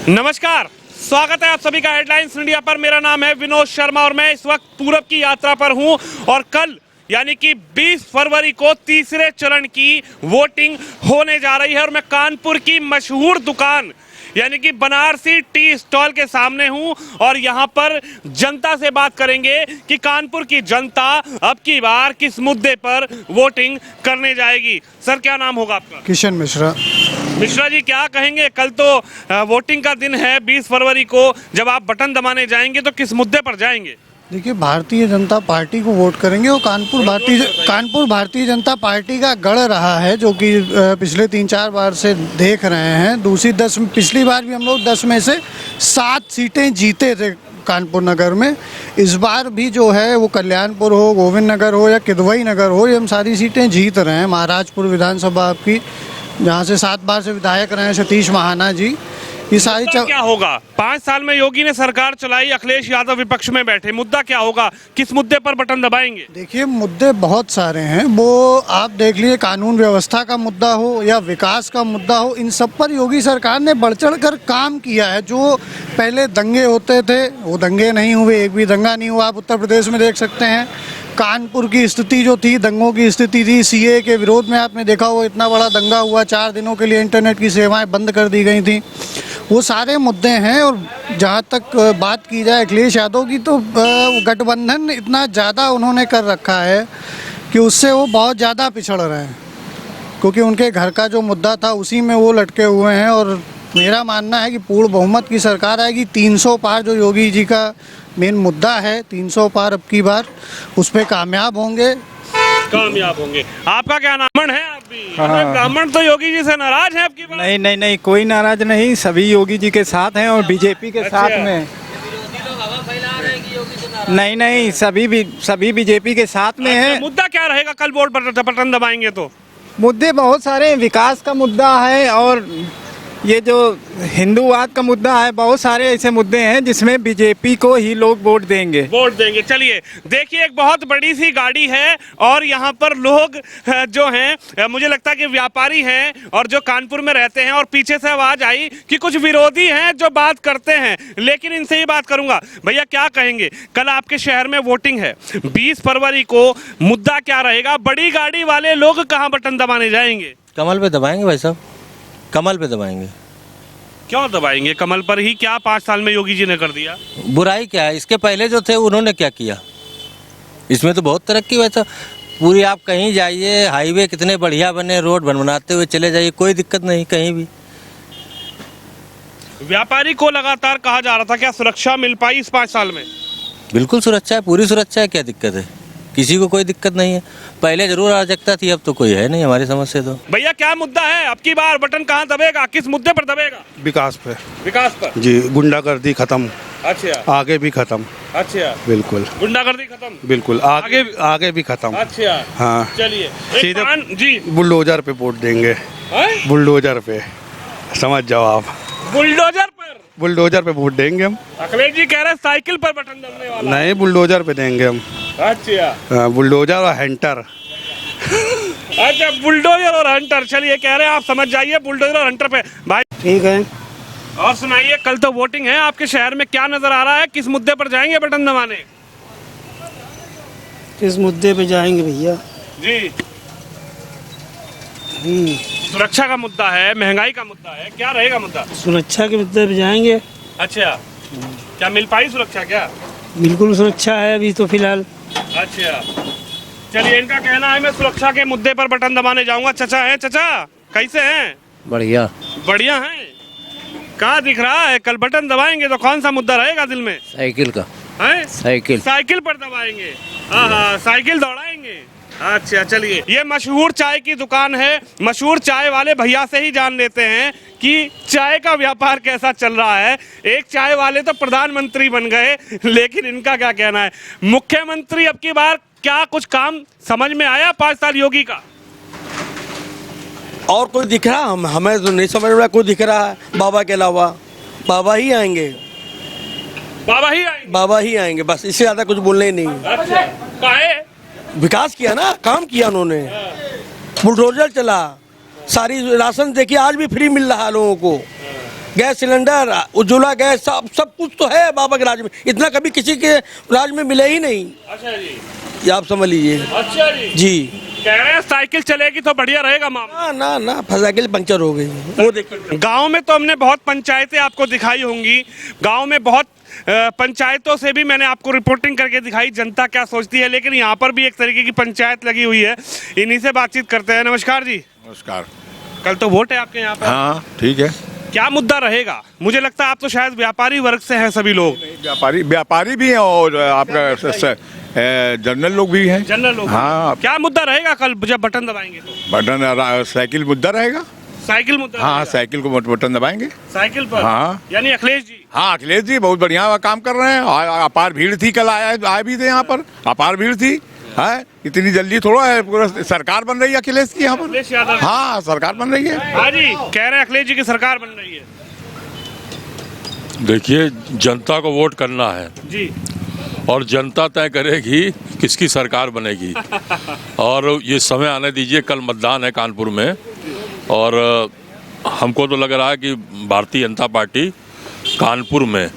नमस्कार, स्वागत है आप सभी का हेडलाइंस इंडिया पर। मेरा नाम है विनोद शर्मा और मैं इस वक्त पूरब की यात्रा पर हूं और कल यानी कि 20 फरवरी को तीसरे चरण की वोटिंग होने जा रही है और मैं कानपुर की मशहूर दुकान यानी कि बनारसी टी स्टॉल के सामने हूं और यहां पर जनता से बात करेंगे कि कानपुर की जनता अब की बार किस मुद्दे पर वोटिंग करने जाएगी। सर, क्या नाम होगा आपका? किशन मिश्रा। मिश्रा जी, क्या कहेंगे? कल तो वोटिंग का दिन है 20 फरवरी को, जब आप बटन दबाने जाएंगे तो किस मुद्दे पर जाएंगे? देखिए, भारतीय जनता पार्टी को वोट करेंगे और कानपुर भारतीय जनता पार्टी का गढ़ रहा है, जो कि पिछले 3-4 बार से देख रहे हैं। पिछली बार भी हम लोग 10 में से 7 सीटें जीते थे कानपुर नगर में। इस बार भी जो है वो कल्याणपुर हो, गोविंद नगर हो या किदवई नगर हो, ये हम सारी सीटें जीत रहे हैं। महाराजपुर विधानसभा आपकी, जहाँ से 7 बार से विधायक रहे हैं सतीश महाना जी, ये सारी क्या होगा? 5 साल में योगी ने सरकार चलाई, अखिलेश यादव विपक्ष में बैठे, मुद्दा क्या होगा? किस मुद्दे पर बटन दबाएंगे? देखिए, मुद्दे बहुत सारे हैं। वो आप देख लीजिए, कानून व्यवस्था का मुद्दा हो या विकास का मुद्दा हो, इन सब पर योगी सरकार ने बढ़ चढ़ कर काम किया है। जो पहले दंगे होते थे वो दंगे नहीं हुए, एक भी दंगा नहीं हुआ। आप उत्तर प्रदेश में देख सकते हैं कानपुर की स्थिति जो थी, दंगों की स्थिति थी। सीए के विरोध में आपने देखा हो, इतना बड़ा दंगा हुआ, 4 दिनों के लिए इंटरनेट की सेवाएं बंद कर दी गई थी। वो सारे मुद्दे हैं। और जहाँ तक बात की जाए अखिलेश यादव की, तो गठबंधन इतना ज़्यादा उन्होंने कर रखा है कि उससे वो बहुत ज़्यादा पिछड़ रहे हैं, क्योंकि उनके घर का जो मुद्दा था उसी में वो लटके हुए हैं। और मेरा मानना है कि पूर्ण बहुमत की सरकार आएगी। 300 पार जो योगी जी का मेन मुद्दा है, 300 पार अब की बार उस पर कामयाब होंगे। आपका क्या नाम है? आप भी ब्राह्मण तो योगी जी से नाराज हैं आपकी बात? नहीं, कोई नाराज नहीं, सभी योगी जी के साथ हैं और बीजेपी के साथ में। नहीं, सभी बीजेपी के साथ में हैं। मुद्दा क्या रहेगा कल वोट बटन दबाएंगे तो? मुद्दे बहुत सारे हैं। विकास का मुद्दा है और ये जो हिंदूवाद का मुद्दा है, बहुत सारे ऐसे मुद्दे हैं जिसमें बीजेपी को ही लोग वोट देंगे। चलिए, देखिए, एक बहुत बड़ी सी गाड़ी है और यहाँ पर लोग जो हैं, मुझे लगता है कि व्यापारी हैं और जो कानपुर में रहते हैं। और पीछे से आवाज आई कि कुछ विरोधी हैं जो बात करते हैं, लेकिन इनसे ही बात करूंगा। भैया, क्या कहेंगे? कल आपके शहर में वोटिंग है 20 फरवरी को, मुद्दा क्या रहेगा? बड़ी गाड़ी वाले लोग कहाँ बटन दबाने जाएंगे? कमल पे दबाएंगे भाई साहब, कमल पे दबाएंगे। क्यों दबाएंगे कमल पर ही? क्या 5 साल में योगी जी ने कर दिया? बुराई क्या है? इसके पहले जो थे उन्होंने क्या किया? इसमें तो बहुत तरक्की हुई था पूरी। आप कहीं जाइए, हाईवे कितने बढ़िया बने, रोड बनाते हुए चले जाइए, कोई दिक्कत नहीं कहीं भी। व्यापारी को लगातार कहा जा रहा था, क्या सुरक्षा मिल पाई इस 5 साल में? बिल्कुल सुरक्षा है, पूरी सुरक्षा है, क्या दिक्कत है? किसी को कोई दिक्कत नहीं है। पहले जरूर अराजकता थी, अब तो कोई है नहीं हमारी समझ से। तो भैया, क्या मुद्दा है? अब की बार बटन कहाँ दबेगा? किस मुद्दे पर दबेगा? विकास पे। विकास पर जी, गुंडागर्दी खत्म। अच्छा, आगे भी खत्म। अच्छा, बिल्कुल गुंडागर्दी खत्म, बिल्कुल आगे भी खत्म। अच्छा, हाँ, चलिए, सीधे जी बुलडोजर पे वोट देंगे। बुलडोजर पे, समझ जाओ आप। बुलडोजर पे वोट देंगे हम। अखिलेश जी कह रहे हैं साइकिल पर बटन दबने वाला। नहीं, बुलडोजर पे देंगे हम। अच्छा, बुलडोजर और हंटर। अच्छा, बुलडोजर और हंटर। चलिए, कह रहे हैं आप समझ जाइए, बुलडोजर और हंटर पे। भाई ठीक है। और सुनाइए, कल तो वोटिंग है आपके शहर में, क्या नजर आ रहा है? किस मुद्दे पर जाएंगे बटन दबाने? किस मुद्दे पे जाएंगे भैया जी? सुरक्षा का मुद्दा है, महंगाई का मुद्दा है, क्या रहेगा मुद्दा? सुरक्षा के मुद्दे पे जाएंगे। अच्छा, क्या मिल पाई सुरक्षा? क्या बिल्कुल सुरक्षा है अभी तो फिलहाल। अच्छा, चलिए, इनका कहना है मैं सुरक्षा के मुद्दे पर बटन दबाने जाऊंगा। चचा है, चचा कैसे हैं? बढ़िया बढ़िया हैं। कहाँ दिख रहा है? कल बटन दबाएंगे तो कौन सा मुद्दा रहेगा दिल में? साइकिल का है? साइकिल पर दबाएंगे। हाँ, साइकिल दौड़ाएंगे। अच्छा, चलिए, ये मशहूर चाय की दुकान है। मशहूर चाय वाले भैया से ही जान लेते हैं कि चाय का व्यापार कैसा चल रहा है। एक चाय वाले तो प्रधानमंत्री बन गए, लेकिन इनका क्या कहना है? मुख्यमंत्री अब की बार क्या कुछ काम समझ में आया 5 साल योगी का? और कोई दिख रहा? हमें तो नहीं समझ रहा कोई दिख रहा है बाबा के अलावा। बाबा ही आएंगे, बाबा ही आएंगे, बस इससे ज्यादा कुछ बोलने ही नहीं। अच्छा, काहे? विकास किया ना, काम किया उन्होंने, बुलडोजर चला, सारी राशन देखिए आज भी फ्री मिल रहा है लोगों को। गैस सिलेंडर, उज्ज्वला गैस, सब कुछ तो है बाबा के राज में। इतना कभी किसी के राज में मिले ही नहीं। अच्छा जी, ये आप समझ लीजिए। अच्छा जी, कह रहे हैं साइकिल चलेगी तो बढ़िया रहेगा मामला। ना साइकिल पंक्चर हो गई, वो देखिए। गांव में तो हमने बहुत पंचायतें आपको दिखाई होंगी, गांव में बहुत पंचायतों से भी मैंने आपको रिपोर्टिंग करके दिखाई जनता क्या सोचती है, लेकिन यहाँ पर भी एक तरीके की पंचायत लगी हुई है, इन्हीं से बातचीत करते हैं। नमस्कार जी। नमस्कार। कल तो वोट है आपके यहाँ पर। हाँ ठीक है। क्या मुद्दा रहेगा? मुझे लगता है आप तो शायद व्यापारी वर्ग से हैं सभी लोग। व्यापारी भी हैं और आपका जनरल लोग भी हैं। जनरल लोग। हाँ। क्या मुद्दा रहेगा कल जब बटन दबाएंगे तो? बटन साइकिल मुद्दा रहेगा। साइकिल मुद्दा? हाँ, साइकिल को बटन दबाएंगे। साइकिल पर? हाँ। यानी अखिलेश जी? हाँ, अखिलेश जी बहुत बढ़िया काम कर रहे हैं। अपार भीड़ थी, कल आए भी थे यहाँ पर, अपार भीड़ थी। है इतनी जल्दी थोड़ा है, पूरा सरकार बन रही है अखिलेश की यहाँ अखिलेश पर। यादव? हाँ, सरकार बन रही है। हाँ जी, कह रहे हैं अखिलेश जी की सरकार बन रही है। देखिए, जनता को वोट करना है जी, और जनता तय करेगी किसकी सरकार बनेगी। और ये समय आने दीजिए, कल मतदान है कानपुर में, और हमको तो लग रहा है कि भारतीय जनता पार्टी कानपुर में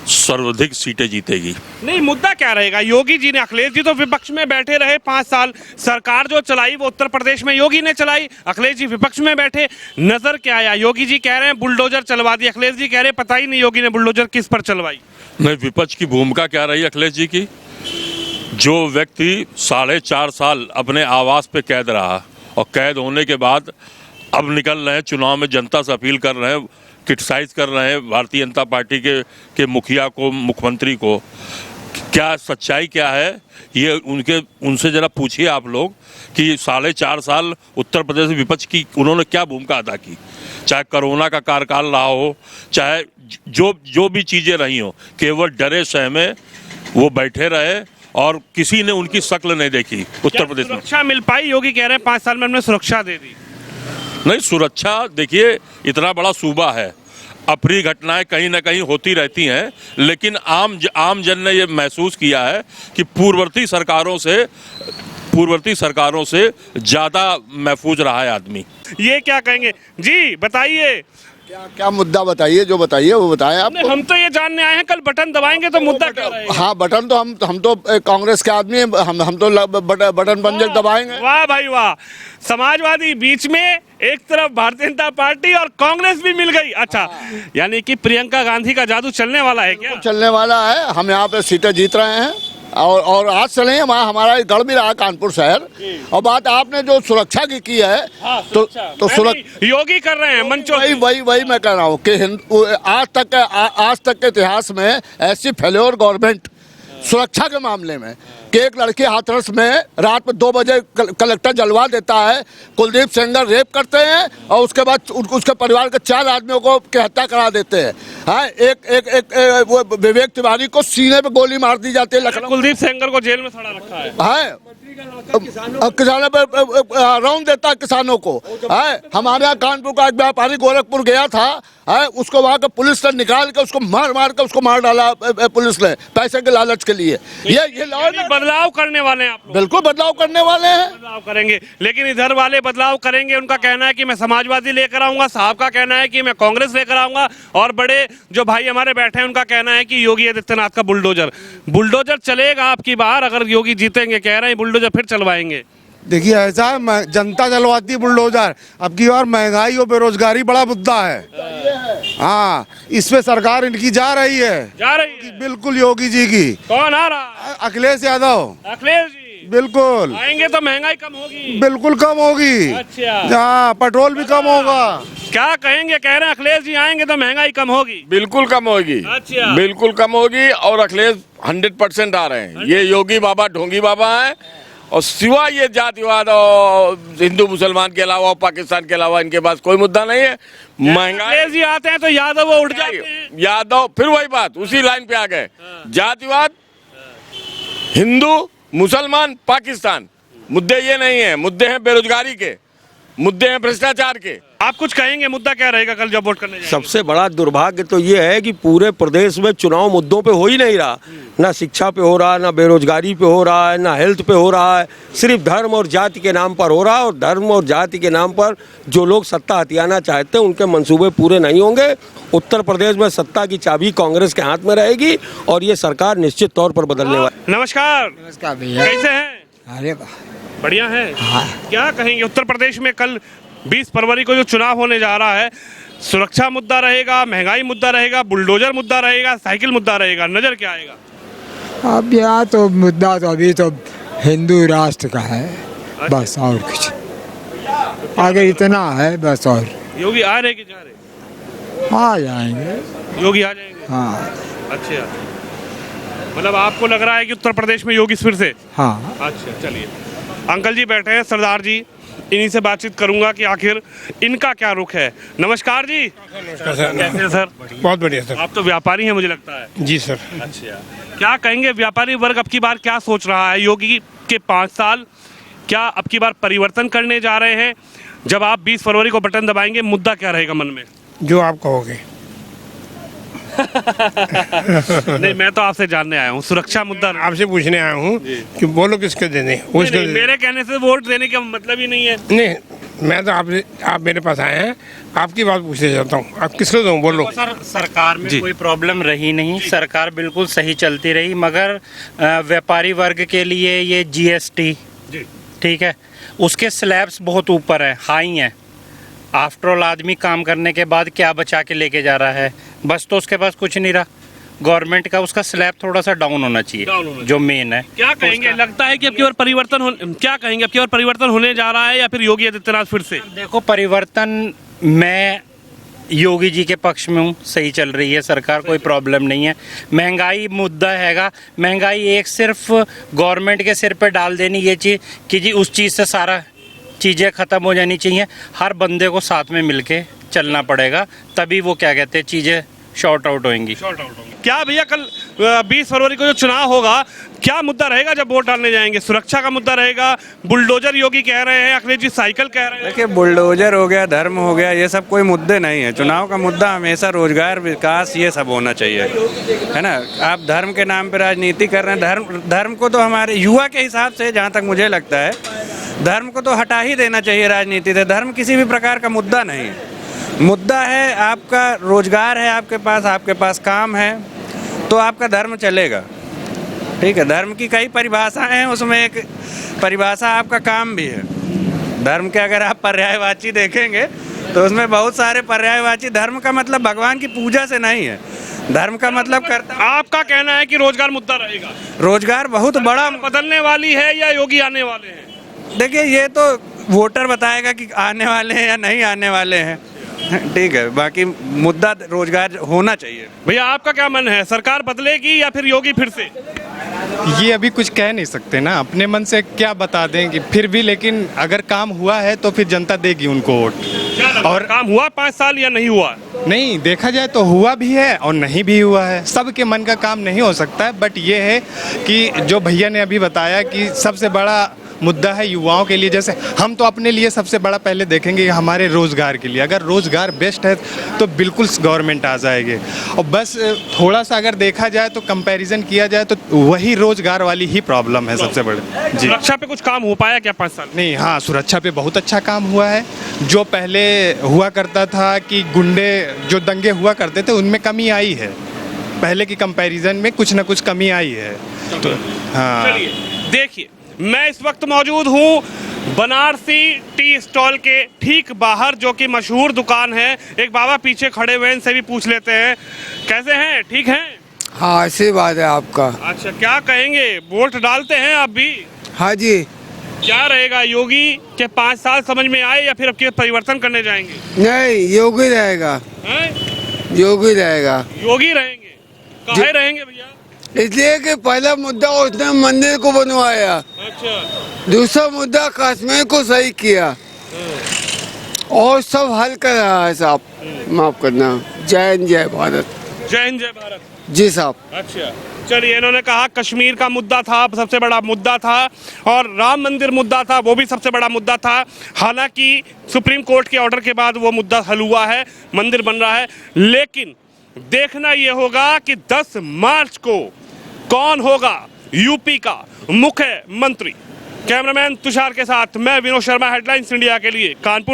सर्वाधिक सीटें जीतेगी। नहीं, मुद्दा क्या रहेगा? योगी जी ने, अखिलेश जी तो विपक्ष में बैठे रहे 5 साल, सरकार जो चलाई वो उत्तर प्रदेश में योगी ने चलाई, अखिलेश जी विपक्ष में बैठे, नजर क्या आया? योगी जी कह रहे हैं बुलडोजर चलवा दी, अखिलेश जी कह रहे हैं पता ही नहीं योगी ने बुलडोजर किस पर चलवाई। नहीं, विपक्ष की भूमिका क्या रही अखिलेश जी की? जो व्यक्ति 4.5 साल अपने आवास पे कैद रहा और कैद होने के बाद अब निकल रहे हैं चुनाव में, जनता से अपील कर रहे हैं, क्रिटिसाइज कर रहे हैं भारतीय जनता पार्टी के मुखिया को, मुख्यमंत्री को, क्या सच्चाई क्या है ये उनसे जरा पूछिए आप लोग कि 4.5 साल उत्तर प्रदेश विपक्ष की उन्होंने क्या भूमिका अदा की। चाहे कोरोना का कार्यकाल रहा हो, चाहे जो भी चीज़ें रही हो, केवल डरे सहमे वो बैठे रहे और किसी ने उनकी शक्ल नहीं देखी उत्तर प्रदेश में। सुरक्षा मिल पाई? योगी कह रहे हैं 5 साल में हमने सुरक्षा दे दी। नहीं, सुरक्षा देखिए, इतना बड़ा सूबा है, अप्रिय घटनाएं कहीं ना कहीं होती रहती हैं, लेकिन आम जन ने ये महसूस किया है कि पूर्ववर्ती सरकारों से ज़्यादा महफूज रहा है आदमी। ये क्या कहेंगे जी, बताइए। क्या मुद्दा बताइए, जो बताइए वो बताएं आप। हम तो ये जानने आए हैं कल बटन दबाएंगे तो मुद्दा क्या रहेगा? हाँ, बटन तो हम तो कांग्रेस के आदमी हैं, हम तो बटन बन दबाएंगे। वाह भाई वाह, समाजवादी बीच में, एक तरफ भारतीय जनता पार्टी और कांग्रेस भी मिल गई। अच्छा, यानी कि प्रियंका गांधी का जादू चलने वाला है क्या? चलने वाला है, हम यहाँ पे सीटें जीत रहे हैं और आज चले हमारा गढ़ भी रहा कानपुर शहर। और बात आपने जो सुरक्षा की है, हाँ, तो सुरक्षा योगी कर रहे हैं मंचों। वही मैं कह रहा हूँ कि आज तक के इतिहास में ऐसी फेल्योर गवर्नमेंट सुरक्षा के मामले में कि एक लड़की हाथरस में रात में 2 बजे कलेक्टर जलवा देता है, कुलदीप सेंगर रेप करते हैं और उसके बाद उसके परिवार के 4 आदमियों को की हत्या करा देते हैं। हाँ, एक वो विवेक तिवारी को सीने पे गोली मार दी जाती है लखनऊ। कुलदीप सेंगर को जेल में सड़ा रखा है। किसानों पे राउंड देता है किसानों को। है, हमारे यहाँ कानपुर का एक व्यापारी गोरखपुर गया था, है, उसको वहाँ के पुलिस ने निकाल के उसको मार डाला पुलिस ने, पैसे के लालच के लिए। ये बदलाव करने वाले हैं आप लोग? बिल्कुल बदलाव करने वाले हैं, बदलाव करेंगे, लेकिन इधर वाले बदलाव करेंगे, उनका कहना है कि मैं समाजवादी लेकर आऊंगा, साहब का कहना है कि मैं कांग्रेस लेकर आऊंगा, और बड़े जो भाई हमारे बैठे हैं उनका कहना है कि योगी आदित्यनाथ का बुलडोजर चलेगा आपकी बार अगर योगी जीतेंगे। कह रहे हैं बुलडोजर फिर चलवाएंगे। देखिए, ऐसा है, जनता चलवाती है बुलडोजर। अब की बार महंगाई और बेरोजगारी बड़ा मुद्दा है। हाँ, इस पे सरकार इनकी जा रही है बिल्कुल, योगी जी की। कौन आ रहा है? अखिलेश यादव। अखिलेश जी बिल्कुल आएंगे तो महंगाई कम होगी। बिल्कुल कम होगी। अच्छा, हाँ, पेट्रोल भी कम होगा। क्या कहेंगे? कह रहे हैं अखिलेश जी आएंगे तो महंगाई कम होगी। बिल्कुल कम होगी। अच्छा, बिल्कुल कम होगी, और अखिलेश 100% आ रहे हैं। ये योगी बाबा ढोंगी बाबा है, और सिवाय ये जातिवाद और हिंदू मुसलमान के अलावा, पाकिस्तान के अलावा इनके पास कोई मुद्दा नहीं है। महंगाई जी आते हैं तो यादव वो उठ जाते हैं। यादव फिर वही बात, उसी लाइन पे आ गए। जातिवाद, हिंदू, मुसलमान, पाकिस्तान, मुद्दे ये नहीं है, मुद्दे हैं बेरोजगारी के। मुद्दे हैं भ्रष्टाचार के। आप कुछ कहेंगे, मुद्दा क्या रहेगा कल जब वोट करने जाएंगे? सबसे बड़ा दुर्भाग्य तो ये है कि पूरे प्रदेश में चुनाव मुद्दों पे हो ही नहीं रहा। ना शिक्षा पे हो रहा, ना बेरोजगारी पे हो रहा है, ना हेल्थ पे हो रहा है। सिर्फ धर्म और जाति के नाम पर हो रहा है, और धर्म और जाति के नाम पर जो लोग सत्ता हथियाना चाहते हैं उनके मंसूबे पूरे नहीं होंगे। उत्तर प्रदेश में सत्ता की चाबी कांग्रेस के हाथ में रहेगी और ये सरकार निश्चित तौर पर बदलने वाली। नमस्कार। नमस्कार भैया। कैसे हैं? अरे बढ़िया है। क्या कहेंगे, उत्तर प्रदेश में कल 20 फरवरी को जो चुनाव होने जा रहा है, सुरक्षा मुद्दा रहेगा, महंगाई मुद्दा रहेगा, बुलडोजर मुद्दा रहेगा, साइकिल मुद्दा रहेगा, नजर क्या आएगा? अब यहाँ तो मुद्दा तो अभी तो हिंदू राष्ट्र का है, बस और कुछ आगे इतना है बस। और योगी आ रहे कि जा रहे? आ जाएंगे, योगी आ जाएंगे। हाँ। अच्छा, मतलब आपको लग रहा है कि उत्तर प्रदेश में योगी फिर से? हाँ। अच्छा, चलिए। अंकल जी बैठे हैं, सरदार जी, इन्हीं से बातचीत करूंगा कि आखिर इनका क्या रुख है। नमस्कार जी। नमस्कार सर। कैसे हैं सर? बहुत बढ़िया सर। आप तो व्यापारी हैं मुझे लगता है। जी सर। अच्छा, क्या कहेंगे, व्यापारी वर्ग अब की बार क्या सोच रहा है? योगी के 5 साल क्या अब की बार परिवर्तन करने जा रहे हैं? जब आप 20 फरवरी को बटन दबाएंगे, मुद्दा क्या रहेगा मन में? जो आप कहोगे। नहीं, मैं तो आपसे जानने आया हूँ, सुरक्षा मुद्दा आपसे पूछने आया हूँ कि बोलो किसके देने। नहीं, मेरे कहने से वोट देने का मतलब ही नहीं है। नहीं, मैं तो आप मेरे पास आए हैं, आपकी बात पूछने जाता हूँ, आप किसको दूँ बोलो। सर, सरकार में कोई प्रॉब्लम रही नहीं, सरकार बिल्कुल सही चलती रही, मगर व्यापारी वर्ग के लिए ये GST, ठीक है, उसके स्लैब्स बहुत ऊपर है, हाई हैं। आफ्टर ऑल आदमी काम करने के बाद क्या बचा के लेके जा रहा है? बस तो उसके पास कुछ नहीं रहा। गवर्नमेंट का उसका स्लैब थोड़ा सा डाउन होना चाहिए, जो मेन है। क्या कहेंगे, लगता है कि अब की बार परिवर्तन होने जा रहा है या फिर योगी आदित्यनाथ फिर से? देखो, परिवर्तन मैं योगी जी के पक्ष में हूँ, सही चल रही है सरकार, कोई प्रॉब्लम नहीं है। महंगाई मुद्दा हैगा, महंगाई एक सिर्फ गवर्नमेंट के सिर पे डाल देनी ये चीज़ कि जी उस चीज़ से सारा चीज़ें ख़त्म हो जानी चाहिए। हर बंदे को साथ में मिलके चलना पड़ेगा, तभी वो क्या कहते हैं चीज़ें शॉर्ट आउट होंगी। क्या भैया, कल 20 फरवरी को जो चुनाव होगा, क्या मुद्दा रहेगा जब वोट डालने जाएंगे? सुरक्षा का मुद्दा रहेगा, बुलडोजर योगी कह रहे हैं, अखिलेश जी साइकिल कह रहे हैं। देखिए, बुलडोजर हो गया, धर्म हो गया, ये सब कोई मुद्दे नहीं है। चुनाव का मुद्दा हमेशा रोजगार, विकास, ये सब होना चाहिए, है ना। आप धर्म के नाम पे राजनीति कर रहे हैं। धर्म को तो हमारे युवा के हिसाब से, जहाँ तक मुझे लगता है, धर्म को तो हटा ही देना चाहिए राजनीति से। धर्म किसी भी प्रकार का मुद्दा नहीं है। मुद्दा है आपका रोजगार है, आपके पास काम है, तो आपका धर्म चलेगा, ठीक है। धर्म की कई परिभाषाएं हैं, उसमें एक परिभाषा आपका काम भी है। धर्म के अगर आप पर्यायवाची देखेंगे तो उसमें बहुत सारे पर्यायवाची। धर्म का मतलब भगवान की पूजा से नहीं है, धर्म का मतलब करता। आपका कहना है कि रोजगार मुद्दा रहेगा? रोजगार बहुत बड़ा बदलने वाली है या योगी आने वाले हैं? देखिए, ये तो वोटर बताएगा कि आने वाले हैं या नहीं आने वाले हैं, ठीक है। बाकी मुद्दा रोजगार होना चाहिए। भैया, आपका क्या मन है, सरकार बदलेगी या फिर योगी फिर से? ये अभी कुछ कह नहीं सकते ना, अपने मन से क्या बता देंगे फिर भी, लेकिन अगर काम हुआ है तो फिर जनता देगी उनको वोट। और काम हुआ 5 साल या नहीं हुआ? नहीं, देखा जाए तो हुआ भी है और नहीं भी हुआ है। सबके मन का काम नहीं हो सकता है, बट ये है कि जो भैया ने अभी बताया कि सबसे बड़ा मुद्दा है युवाओं के लिए। जैसे हम तो अपने लिए सबसे बड़ा पहले देखेंगे हमारे रोज़गार के लिए। अगर रोज़गार बेस्ट है तो बिल्कुल गवर्नमेंट आ जाएगी। और बस थोड़ा सा अगर देखा जाए तो कंपैरिजन किया जाए तो वही रोज़गार वाली ही प्रॉब्लम है सबसे बड़ी। जी, सुरक्षा पे कुछ काम हो पाया क्या 5 साल? नहीं, हाँ, सुरक्षा पे बहुत अच्छा काम हुआ है। जो पहले हुआ करता था कि गुंडे जो दंगे हुआ करते थे, उनमें कमी आई है। पहले की कंपैरिजन में कुछ ना कुछ कमी आई है। तो हाँ, देखिए, मैं इस वक्त मौजूद हूँ बनारसी टी स्टॉल के ठीक बाहर, जो कि मशहूर दुकान है। एक बाबा पीछे खड़े हुए हैं, इनसे भी पूछ लेते हैं। कैसे हैं, ठीक हैं? हाँ, ऐसी बात है आपका। अच्छा, क्या कहेंगे, वोट डालते हैं आप भी? हाँ जी। क्या रहेगा, योगी के 5 साल समझ में आए या फिर अब के परिवर्तन करने जाएंगे? नहीं, योगी रहेगा। योगी रहेगा। योगी रहेंगे? काहे रहेंगे भैया? इसलिए कि पहला मुद्दा उसने मंदिर को बनवाया। अच्छा। दूसरा मुद्दा कश्मीर को सही किया और सब हल कर रहा है साहब। माफ करना। जय हिंद, जय भारत। जय हिंद, जय भारत। जी साहब। अच्छा, चलिए, इन्होंने कहा कश्मीर का मुद्दा था, सबसे बड़ा मुद्दा था, और राम मंदिर मुद्दा था, वो भी सबसे बड़ा मुद्दा था। हालांकि सुप्रीम कोर्ट के ऑर्डर के बाद वो मुद्दा हल हुआ है, मंदिर बन रहा है, लेकिन देखना ये होगा कि 10 मार्च को कौन होगा यूपी का मुख्यमंत्री। कैमरामैन तुषार के साथ मैं विनोद शर्मा, हेडलाइंस इंडिया के लिए कानपुर।